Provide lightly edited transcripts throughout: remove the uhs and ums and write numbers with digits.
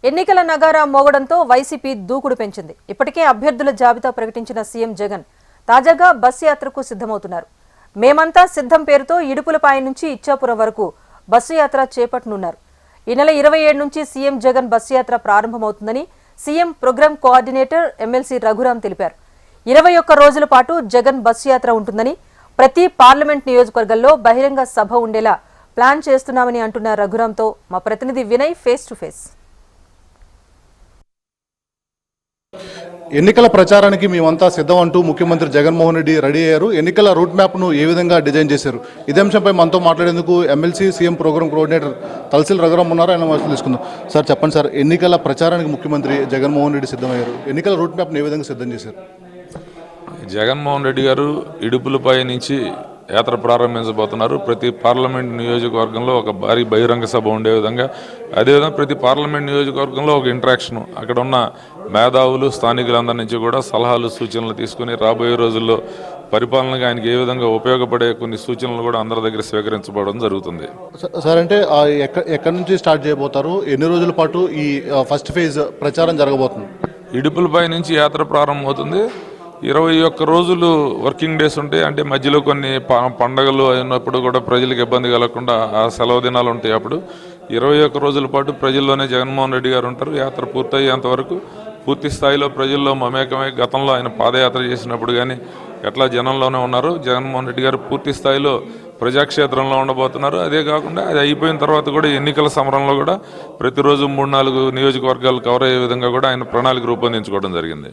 ఎన్నికల నగారా మోగడంతో వైసీపీ దూకుడు పెంచింది. ఇప్పటికే అభ్యర్థుల జాబితా ప్రకటించిన సీఎం జగన్ తాజాగా బస్ యాత్రకు సిద్ధమవుతున్నారు. మేమంతా సిద్ధం పేరుతో ఇడుపులపాయ నుంచి ఇచ్చాపురం వరకు బస్సు యాత్ర చేపట్టనున్నారు. ఈ నెల 27 నుంచి సీఎం జగన్ బస్సు యాత్ర ప్రారంభమవుతుందని CM programme coordinator MLC Raghuram తెలిపారు. 21 రోజుల పాటు జగన్ బస్సు యాత్ర ఉంటుందని, ప్రతి పార్లమెంట్ నియోజకవర్గంలో బహిరంగ సభ ఉండేలా ప్లాన్ చేస్తున్నామని అంటున్న రఘురాంతో మా ప్రతినిధి వినయ్ ఫేస్ టు ఫేస్. ఎన్నికల ప్రచారానికి మేమంతా సిద్ధం అంటూ ముఖ్యమంత్రి జగన్మోహన్ రెడ్డి రెడీ అయ్యారు. ఎన్నికల రూట్ మ్యాప్ను ఏ విధంగా డిజైన్ చేశారు, ఇదే అంశంపై మనతో మాట్లాడేందుకు MLC CM programme coordinator Talasila Raghuram ఉన్నారు. ఆయన మాటలు తీసుకుందాం. సార్ చెప్పండి సార్, ఎన్నికల ప్రచారానికి ముఖ్యమంత్రి జగన్మోహన్ రెడ్డి సిద్ధమయ్యారు. ఎన్నికల రూట్ మ్యాప్ను ఏ విధంగా సిద్ధం చేశారు? జగన్మోహన్ రెడ్డి గారు ఇడుపులపై నుంచి యాత్ర ప్రారంభించబోతున్నారు. ప్రతి పార్లమెంట్ నియోజకవర్గంలో ఒక భారీ బహిరంగ సభ ఉండే విధంగా, అదేవిధంగా ప్రతి పార్లమెంట్ నియోజకవర్గంలో ఒక ఇంటరాక్షన్, అక్కడ ఉన్న మేధావులు స్థానికులందరి నుంచి కూడా సలహాలు సూచనలు తీసుకుని రాబోయే రోజుల్లో పరిపాలనగా ఆయనకి ఏ విధంగా ఉపయోగపడే కొన్ని సూచనలు కూడా అందరి దగ్గర స్వీకరించబడడం జరుగుతుంది. సార్ అంటే ఎక్కడి నుంచి స్టార్ట్ చేయబోతారు? ఎన్ని రోజుల పాటు ఈ ఫస్ట్ ఫేజ్ ప్రచారం జరగబోతుంది? ఇడుపులపై నుంచి యాత్ర ప్రారంభమవుతుంది. 21 రోజులు వర్కింగ్ డేస్ ఉంటాయి. అంటే మధ్యలో కొన్ని పండగలు అయినప్పుడు కూడా ప్రజలకు ఇబ్బంది కలగకుండా ఆ సెలవు దినాలు ఉంటాయి. అప్పుడు 21 రోజుల పాటు ప్రజల్లోనే జగన్మోహన్ రెడ్డి గారు ఉంటారు. యాత్ర పూర్తయ్యేంత వరకు పూర్తి స్థాయిలో ప్రజల్లో మమేకమై, గతంలో ఆయన పాదయాత్ర చేసినప్పుడు కానీ ఎట్లా జనంలోనే ఉన్నారు. జగన్మోహన్ రెడ్డి గారు పూర్తి స్థాయిలో ప్రజాక్షేత్రంలో ఉండబోతున్నారు. అదే కాకుండా అది అయిపోయిన తర్వాత కూడా ఎన్నికల సమరంలో కూడా ప్రతిరోజు 3-4 నియోజకవర్గాలు కవర్ అయ్యే విధంగా కూడా ఆయన ప్రణాళిక రూపొందించుకోవడం జరిగింది.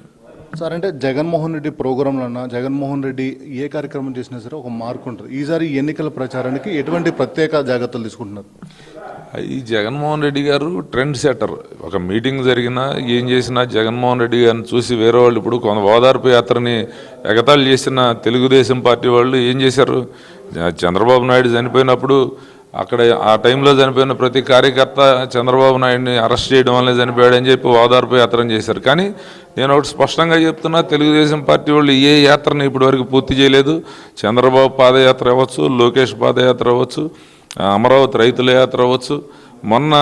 సార్ అంటే జగన్మోహన్ రెడ్డి ప్రోగ్రాంలన్నా, జగన్మోహన్ రెడ్డి ఏ కార్యక్రమం చేసినా సరే ఒక మార్కు ఉంటుంది. ఈసారి ఎన్నికల ప్రచారానికి ఎటువంటి ప్రత్యేక జాగ్రత్తలు తీసుకుంటున్నారు? ఈ జగన్మోహన్ రెడ్డి గారు ట్రెండ్ సెటర్. ఒక మీటింగ్ జరిగినా ఏం చేసినా జగన్మోహన్ రెడ్డి గారిని చూసి వేరే వాళ్ళు, ఇప్పుడు కొంత ఓదార్పు యాత్రని ఎగతాళి చేసిన తెలుగుదేశం పార్టీ వాళ్ళు ఏం చేశారు? చంద్రబాబు నాయుడు చనిపోయినప్పుడు అక్కడ ఆ టైంలో చనిపోయిన ప్రతి కార్యకర్త చంద్రబాబు నాయుడిని అరెస్ట్ చేయడం వల్లే చనిపోయాడని చెప్పి ఓదార్పు యాత్రను చేశారు. కానీ నేను ఒకటి స్పష్టంగా చెప్తున్నా, తెలుగుదేశం పార్టీ వాళ్ళు ఏ యాత్రను ఇప్పటివరకు పూర్తి చేయలేదు. చంద్రబాబు పాదయాత్ర అవ్వచ్చు, లోకేష్ పాదయాత్ర అవ్వచ్చు, అమరావతి రైతుల యాత్ర అవ్వచ్చు, మొన్న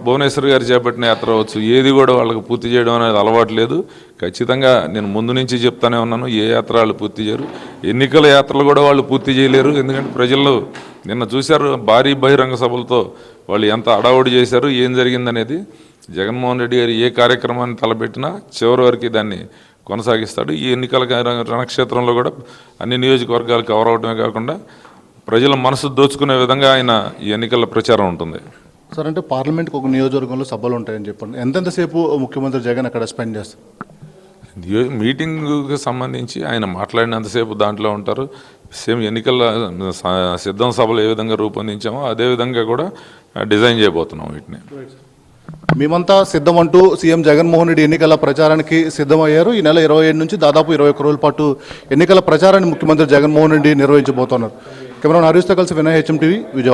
భువనేశ్వర్ గారు చేపట్టిన యాత్ర అవ్వచ్చు, ఏది కూడా వాళ్ళకి పూర్తి చేయడం అనేది అలవాటు లేదు. ఖచ్చితంగా నేను ముందు నుంచి చెప్తానే ఉన్నాను, ఏ యాత్ర వాళ్ళు పూర్తి చేయరు. ఎన్నికల యాత్రలు కూడా వాళ్ళు పూర్తి చేయలేరు. ఎందుకంటే ప్రజల్లో నిన్న చూశారు, భారీ బహిరంగ సభలతో వాళ్ళు ఎంత అడావుడి చేశారు, ఏం జరిగిందనేది. జగన్మోహన్ రెడ్డి గారు ఏ కార్యక్రమాన్ని తలపెట్టినా చివరి వరకు దాన్ని కొనసాగిస్తాడు. ఈ ఎన్నికల రణక్షేత్రంలో కూడా అన్ని నియోజకవర్గాలు కవర్ అవడమే కాకుండా ప్రజల మనసు దోచుకునే విధంగా ఆయన ఈ ఎన్నికల ప్రచారం ఉంటుంది. సార్ అంటే పార్లమెంట్కి ఒక నియోజకవర్గంలో సభలు ఉంటాయని చెప్పండి, ఎంతసేపు ముఖ్యమంత్రి జగన్ అక్కడ స్పెండ్ చేస్తారు? మీటింగ్కి సంబంధించి ఆయన మాట్లాడినంతసేపు దాంట్లో ఉంటారు. సేమ్ ఎన్నికల సిద్ధం సభలు ఏ విధంగా రూపొందించామో అదే విధంగా కూడా డిజైన్ చేయబోతున్నాం వీటిని. మేమంతా సిద్ధం అంటూ సీఎం జగన్మోహన్ రెడ్డి ఎన్నికల ప్రచారానికి సిద్ధమయ్యారు. ఈ నెల 27 నుంచి దాదాపు 21 రోజుల పాటు ఎన్నికల ప్రచారాన్ని ముఖ్యమంత్రి జగన్మోహన్ రెడ్డి నిర్వహించబోతున్నారు. కెమెరా హరీష్తో కలిసి వినయ్, HM టీవీ, విజయవాడ.